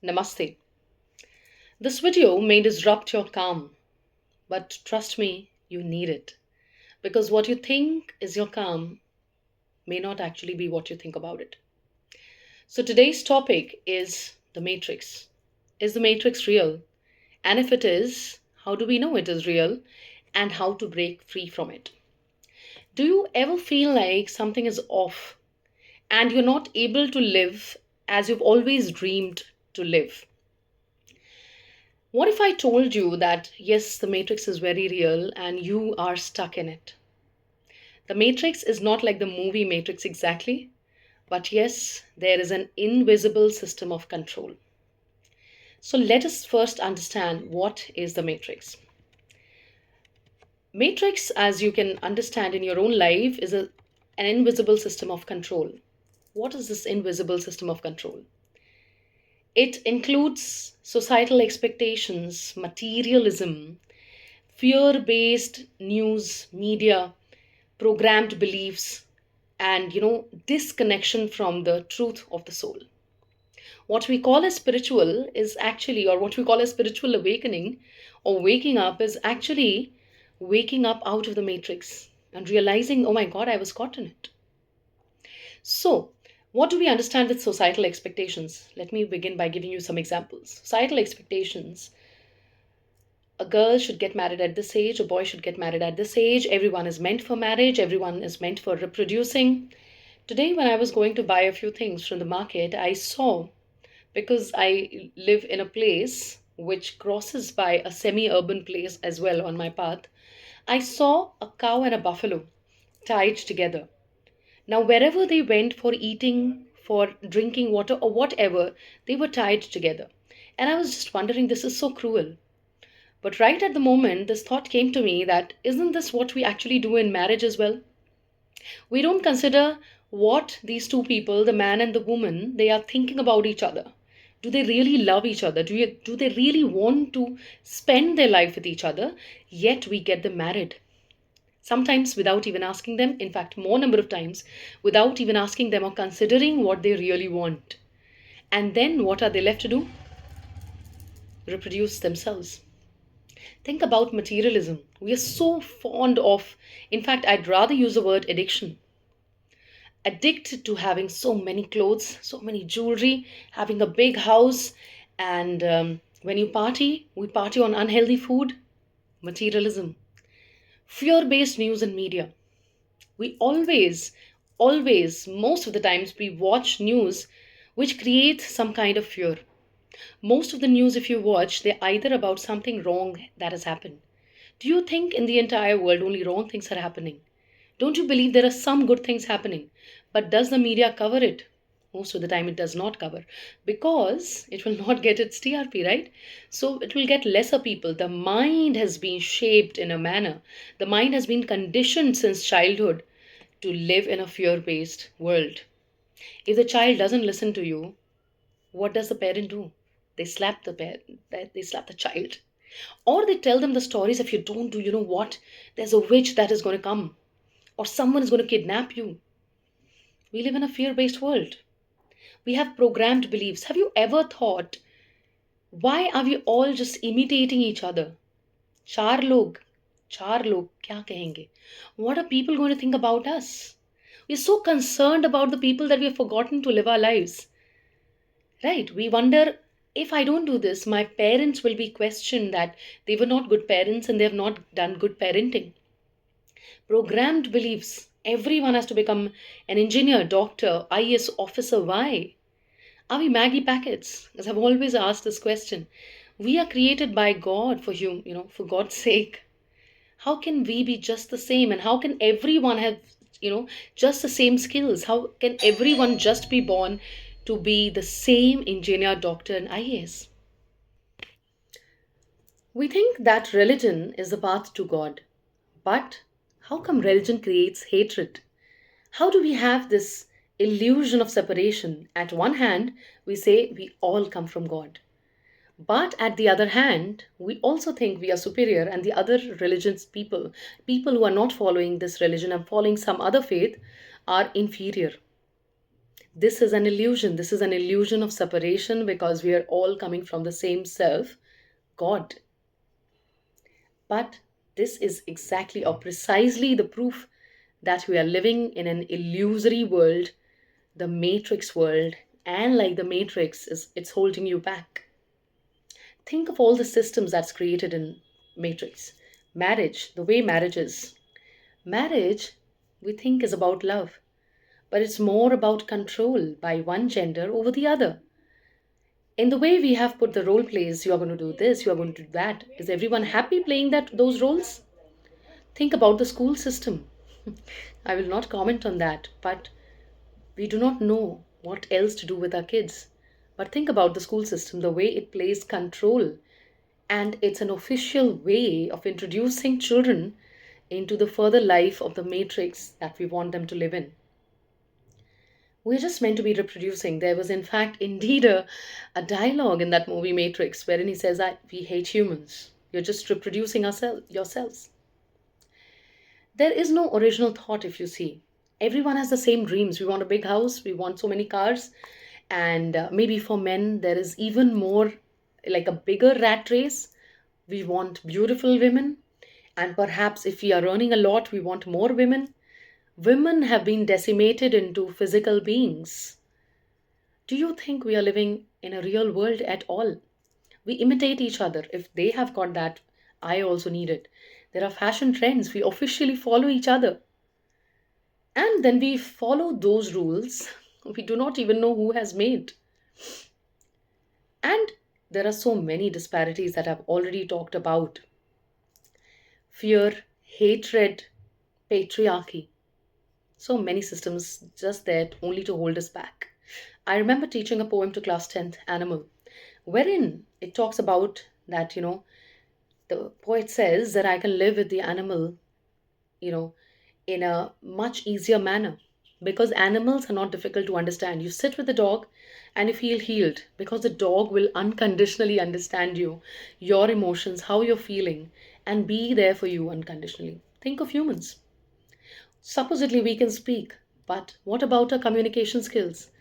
Namaste. This video may disrupt your calm, but trust me, you need it. Because what you think is your calm may not actually be what you think about it. So today's topic is the Matrix. Is the Matrix real? And if it is, how do we know it is real and how to break free from it? Do you ever feel like something is off and you're not able to live as you've always dreamed to live? What if I told you that yes, the Matrix is very real and you are stuck in it? The Matrix is not like the movie Matrix exactly, but yes, there is an invisible system of control. So let us first understand what is the Matrix. Matrix, as you can understand in your own life, is an invisible system of control. What is this invisible system of control? It includes societal expectations, materialism, fear based news, media, programmed beliefs, and disconnection from the truth of the soul. What we call as spiritual is actually, or what we call as spiritual awakening or waking up, is actually waking up out of the matrix and realizing, oh my God, I was caught in it. So, what do we understand with societal expectations? Let me begin by giving you some examples. Societal expectations: a girl should get married at this age, a boy should get married at this age, everyone is meant for marriage, everyone is meant for reproducing. Today, when I was going to buy a few things from the market, I saw, because I live in a place which crosses by a semi urban place as well on my path, I saw a cow and a buffalo tied together. Now, wherever they went for eating, for drinking water, or whatever, they were tied together. And I was just wondering, this is so cruel. But right at the moment, this thought came to me that isn't this what we actually do in marriage as well? We don't consider what these two people, the man and the woman, they are thinking about each other. Do they really love each other? Do they really want to spend their life with each other? Yet we get them married. Sometimes without even asking them, in fact, more number of times, without even asking them or considering what they really want. And then what are they left to do? Reproduce themselves. Think about materialism. We are so fond of, in fact, I'd rather use the word addiction. Addicted to having so many clothes, so many jewelry, having a big house, and when you party, we party on unhealthy food. Materialism. Fear based news and media. We always, most of the times, we watch news which create some kind of fear. Most of the news, if you watch, they're either about something wrong that has happened. Do you think in the entire world only wrong things are happening? Don't you believe there are some good things happening? But does the media cover it? Most of the time, it does not cover, because it will not get its TRP, right? So it will get lesser people. The mind has been shaped in a manner, the mind has been conditioned since childhood to live in a fear based world. If the child doesn't listen to you, what does the parent do? They slap the parent, they slap the child. Or they tell them the stories: if you don't do, you know what? There's a witch that is going to come, or someone is going to kidnap you. We live in a fear based world. We have programmed beliefs. Have you ever thought, why are we all just imitating each other? चार लोग चार लोग क्या कहेंगे? What are people going to think about us? We're so concerned about the people that we have forgotten to live our lives. Right? We wonder, if I don't do this, my parents will be questioned that they were not good parents and they have not done good parenting. Programmed beliefs. Everyone has to become an engineer, doctor, IAS officer. Why? Are we Maggie packets? As I've always asked this question. We are created by God for for God's sake. How can we be just the same? And how can everyone have, just the same skills? How can everyone just be born to be the same engineer, doctor, and IAS? We think that religion is the path to God. But how come religion creates hatred? How do we have this illusion of separation? At one hand, we say we all come from God. But at the other hand, we also think we are superior, and the other religions people who are not following this religion and following some other faith, are inferior. This is an illusion. This is an illusion of separation because we are all coming from the same self, God. But this is exactly or precisely the proof that we are living in an illusory world, the matrix world, and like the matrix is it's holding you back. Think of all the systems that's created in matrix. Marriage, the way marriage is. Marriage, we think, is about love, but it's more about control by one gender over the other. In the way we have put the role plays, you are going to do this, you are going to do that. Is everyone happy playing those roles? Think about the school system. I will not comment on that, but we do not know what else to do with our kids. But think about the school system, the way it plays control. And it's an official way of introducing children into the further life of the matrix that we want them to live in. We're just meant to be reproducing. There was, in fact, indeed a dialogue in that movie Matrix wherein he says that we hate humans. You're just reproducing yourselves. There is no original thought, if you see. Everyone has the same dreams. We want a big house, we want so many cars, and maybe for men, there is even more like a bigger rat race. We want beautiful women, and perhaps if we are earning a lot, we want more women. Women have been decimated into physical beings. Do you think we are living in a real world at all? We imitate each other. If they have got that, I also need it. There are fashion trends. We officially follow each other. And then we follow those rules we do not even know who has made. And there are so many disparities that I've already talked about: fear, hatred, patriarchy. So many systems just there only to hold us back. I remember teaching a poem to class 10th, Animal, wherein it talks about that, the poet says that I can live with the animal, you know, in a much easier manner because animals are not difficult to understand. You sit with the dog and you feel healed because the dog will unconditionally understand you, your emotions, how you're feeling, and be there for you unconditionally. Think of humans. Supposedly we can speak, but what about our communication skills?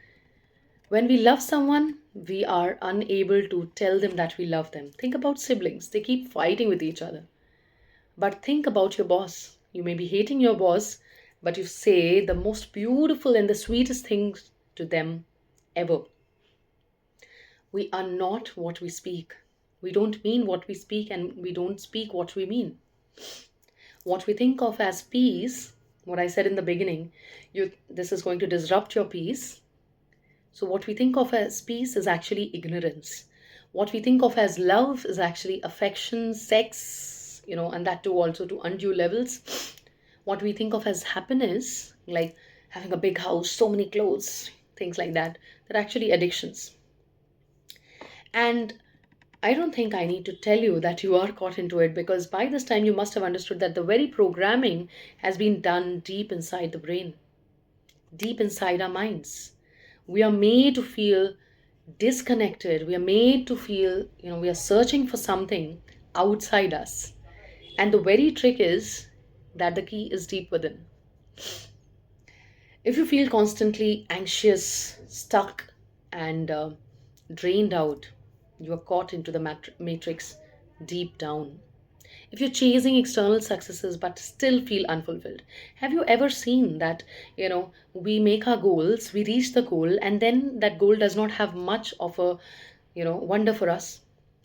When we love someone, we are unable to tell them that we love them. Think about siblings, they keep fighting with each other. But think about your boss. You may be hating your boss, but you say the most beautiful and the sweetest things to them ever. We are not what we speak. We don't mean what we speak, and we don't speak what we mean. What we think of as peace, what I said in the beginning, this is going to disrupt your peace. So, what we think of as peace is actually ignorance. What we think of as love is actually affection, sex, and that too also to undue levels. What we think of as happiness, like having a big house, so many clothes, things like that, they're actually addictions. And I don't think I need to tell you that you are caught into it because by this time you must have understood that the very programming has been done deep inside the brain, deep inside our minds. We are made to feel disconnected. We are made to feel, we are searching for something outside us. And the very trick is that the key is deep within. If you feel constantly anxious, stuck, and drained out, you are caught into the matrix deep down. If you're chasing external successes but still feel unfulfilled, have you ever seen that, we make our goals, we reach the goal, and then that goal does not have much of a, wonder for us?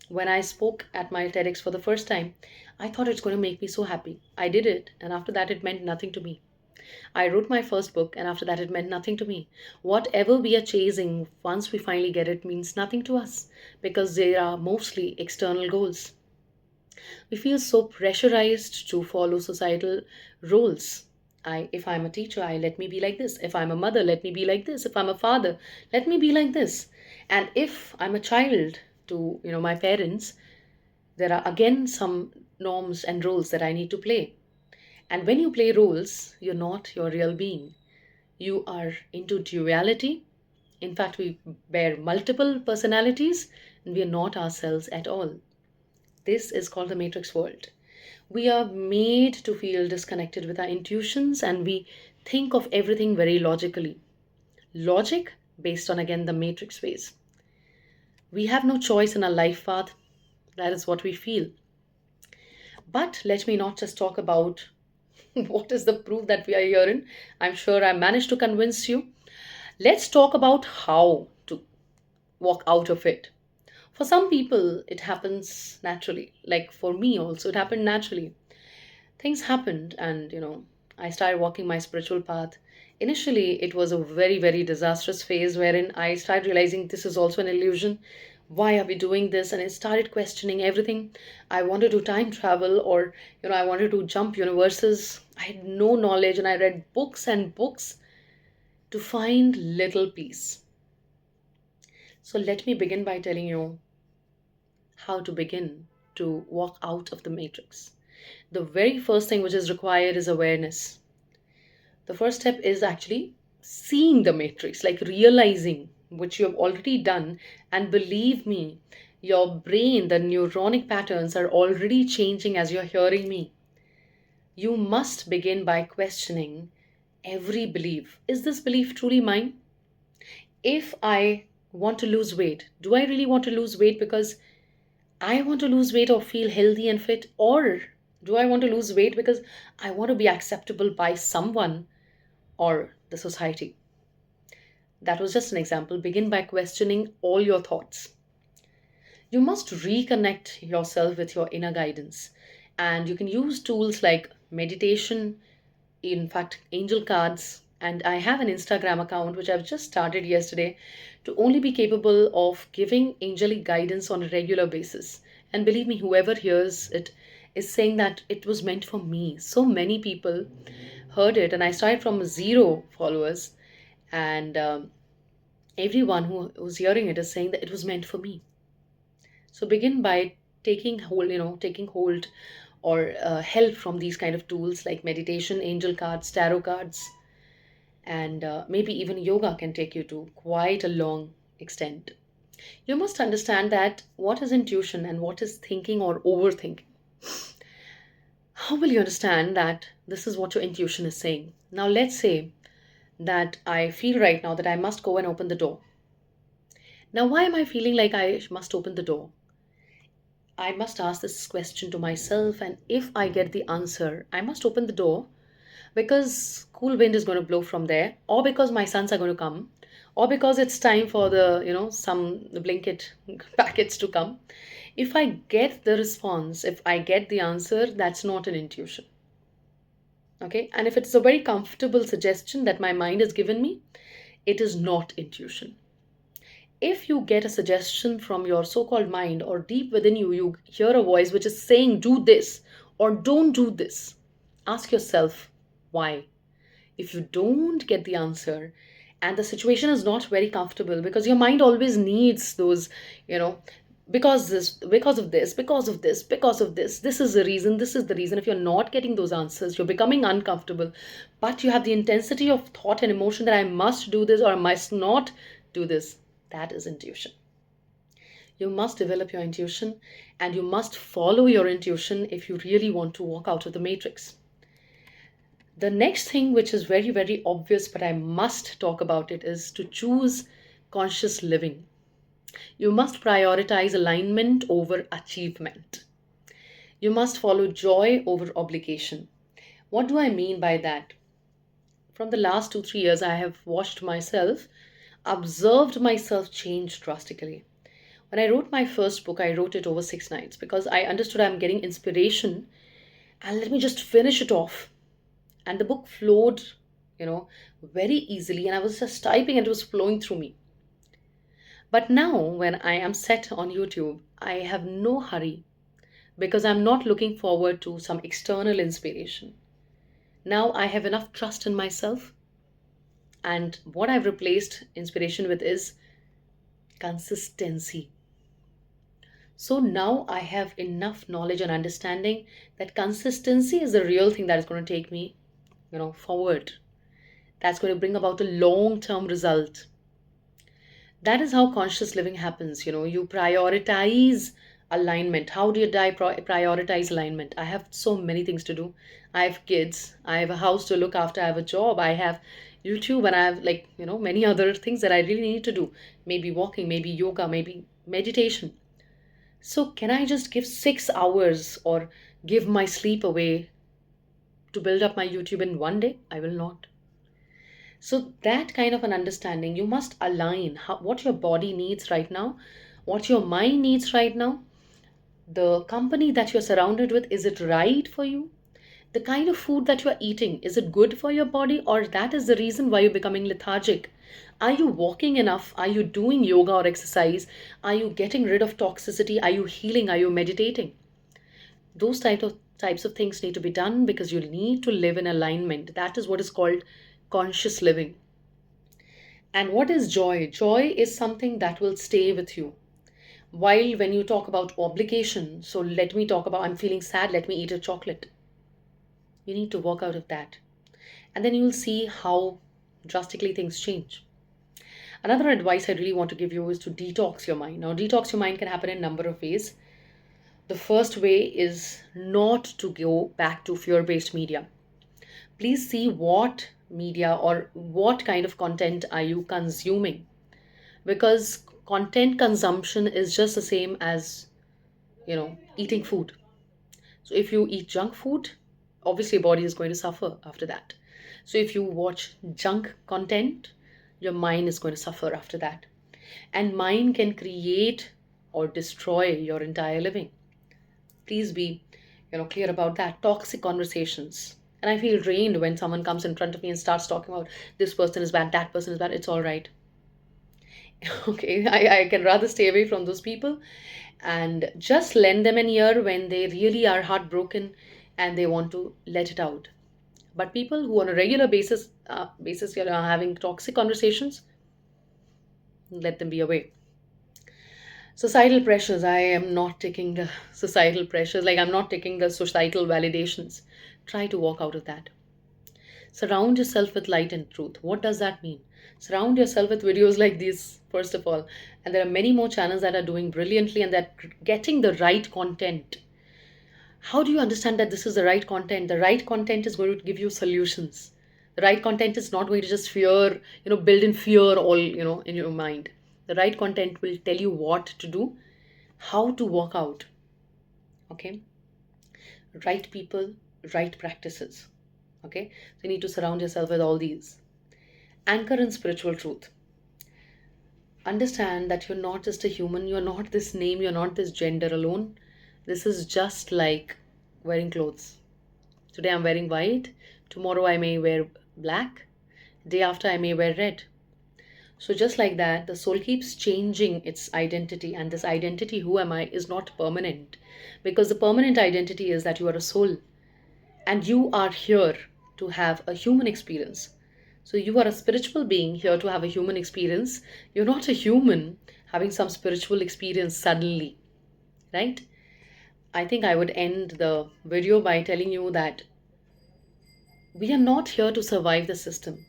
When I spoke at my TEDx for the first time, I thought it's going to make me so happy. I did it, and after that, it meant nothing to me. I wrote my first book, and after that, it meant nothing to me. Whatever we are chasing, once we finally get it, means nothing to us because they are mostly external goals. We feel so pressurized to follow societal roles. If I'm a teacher, I let me be like this. If I'm a mother, let me be like this. If I'm a father, let me be like this. And if I'm a child to, my parents, there are again some norms and roles that I need to play. And when you play roles, you're not your real being. You are into duality. In fact, we bear multiple personalities and we are not ourselves at all. This is called the matrix world. We are made to feel disconnected with our intuitions and we think of everything very logically. Logic based on again the matrix ways. We have no choice in our life path. That is what we feel. But let me not just talk about what is the proof that we are hearing. I'm sure I managed to convince you. Let's talk about how to walk out of it. For some people, it happens naturally. Like for me, also, it happened naturally. Things happened, and I started walking my spiritual path. Initially, it was a very, very disastrous phase wherein I started realizing this is also an illusion. Why are we doing this? And I started questioning everything. I wanted to time travel, or I wanted to jump universes. I had no knowledge, and I read books and books to find little peace. So let me begin by telling you how to begin to walk out of the matrix. The very first thing which is required is awareness. The first step is actually seeing the matrix, like realizing, which you have already done. And believe me, your brain, the neuronic patterns are already changing as you're hearing me. You must begin by questioning every belief. Is this belief truly mine? If I want to lose weight, do I really want to lose weight because I want to lose weight or feel healthy and fit? Or do I want to lose weight because I want to be acceptable by someone or the society? That was just an example. Begin by questioning all your thoughts. You must reconnect yourself with your inner guidance. And you can use tools like meditation, in fact, angel cards. And I have an Instagram account which I've just started yesterday to only be capable of giving angelic guidance on a regular basis. And believe me, whoever hears it is saying that it was meant for me. So many people heard it, and I started from zero followers, and everyone who's hearing it is saying that it was meant for me. So begin by taking hold or help from these kind of tools like meditation, angel cards, tarot cards, and maybe even yoga can take you to quite a long extent. You must understand that what is intuition and what is thinking or overthinking. How will you understand that this is what your intuition is saying? Now, let's say that I feel right now that I must go and open the door. Now, why am I feeling like I must open the door? I must ask this question to myself, and if I get the answer, I must open the door because cool wind is going to blow from there, or because my sons are going to come, or because it's time for some blanket packets to come. If I get the response, if I get the answer, that's not an intuition. Okay, and if it's a very comfortable suggestion that my mind has given me, it is not intuition. If you get a suggestion from your so called mind, or deep within you, you hear a voice which is saying, do this or don't do this, ask yourself why. If you don't get the answer, and the situation is not very comfortable, because your mind always needs those, you know, because of this, this is the reason, this is the reason. If you're not getting those answers, you're becoming uncomfortable, but you have the intensity of thought and emotion that I must do this or I must not do this. That is intuition. You must develop your intuition, and you must follow your intuition if you really want to walk out of the matrix. The next thing, which is very, very obvious, but I must talk about it, is to choose conscious living. You must prioritize alignment over achievement. You must follow joy over obligation. What do I mean by that? From the last 2, 3 years, I have watched myself, observed myself change drastically. When I wrote my first book, I wrote it over 6 nights because I understood I'm getting inspiration and let me just finish it off. And the book flowed, very easily. And I was just typing and it was flowing through me. But now, when I am set on YouTube, I have no hurry because I'm not looking forward to some external inspiration. Now I have enough trust in myself. And what I've replaced inspiration with is consistency. So now I have enough knowledge and understanding that consistency is the real thing that is going to take me, forward. That's going to bring about a long-term result. That is how conscious living happens. You prioritize alignment. How do you prioritize alignment? I have so many things to do. I have kids. I have a house to look after. I have a job. I have, YouTube, and I have, like, many other things that I really need to do. Maybe walking, maybe yoga, maybe meditation. So, can I just give 6 hours or give my sleep away to build up my YouTube in one day? I will not. So, that kind of an understanding, you must align what your body needs right now, what your mind needs right now, the company that you're surrounded with, is it right for you? The kind of food that you're eating, is it good for your body, or that is the reason why you're becoming lethargic? Are you walking enough? Are you doing yoga or exercise? Are you getting rid of toxicity? Are you healing? Are you meditating? Those types of things need to be done because you need to live in alignment. That is what is called conscious living. And what is joy? Joy is something that will stay with you. While when you talk about obligation, so let me talk about, I'm feeling sad, let me eat a chocolate. You need to walk out of that. And then you'll see how drastically things change. Another advice I really want to give you is to detox your mind. Now, detox your mind can happen in a number of ways. The first way is not to go back to fear based media. Please see what media or what kind of content are you consuming, because content consumption is just the same as eating food. So if you eat junk food, obviously your body is going to suffer after that. So if you watch junk content, your mind is going to suffer after that. And mind can create or destroy your entire living. Please be, clear about that. Toxic conversations. And I feel drained when someone comes in front of me and starts talking about this person is bad, that person is bad. It's all right. Okay, I can rather stay away from those people and just lend them an ear when they really are heartbroken and they want to let it out. But people who on a regular basis are having toxic conversations, let them be away. Societal pressures. I am not taking the societal pressures. Like, I'm not taking the societal validations. Try to walk out of that. Surround yourself with light and truth. What does that mean? Surround yourself with videos like these, first of all. And there are many more channels that are doing brilliantly and that getting the right content. How do you understand that this is the right content? The right content is going to give you solutions. The right content is not going to just build in fear all, in your mind. The right content will tell you what to do, how to walk out. Okay? Right people, right practices. Okay? So you need to surround yourself with all these. Anchor in spiritual truth. Understand that you're not just a human, you're not this name, you're not this gender alone. This is just like wearing clothes. Today I'm wearing white, tomorrow I may wear black, day after I may wear red. So, just like that, the soul keeps changing its identity, and this identity, who am I, is not permanent. Because the permanent identity is that you are a soul and you are here to have a human experience. So, you are a spiritual being here to have a human experience. You're not a human having some spiritual experience suddenly, right? I think I would end the video by telling you that we are not here to survive the system.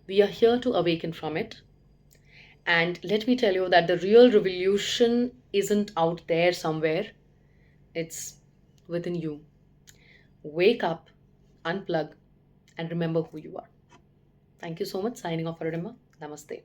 We are here to awaken from it. And let me tell you that the real revolution isn't out there somewhere, it's within you. Wake up, unplug, and remember who you are. Thank you so much. Signing off for Namaste.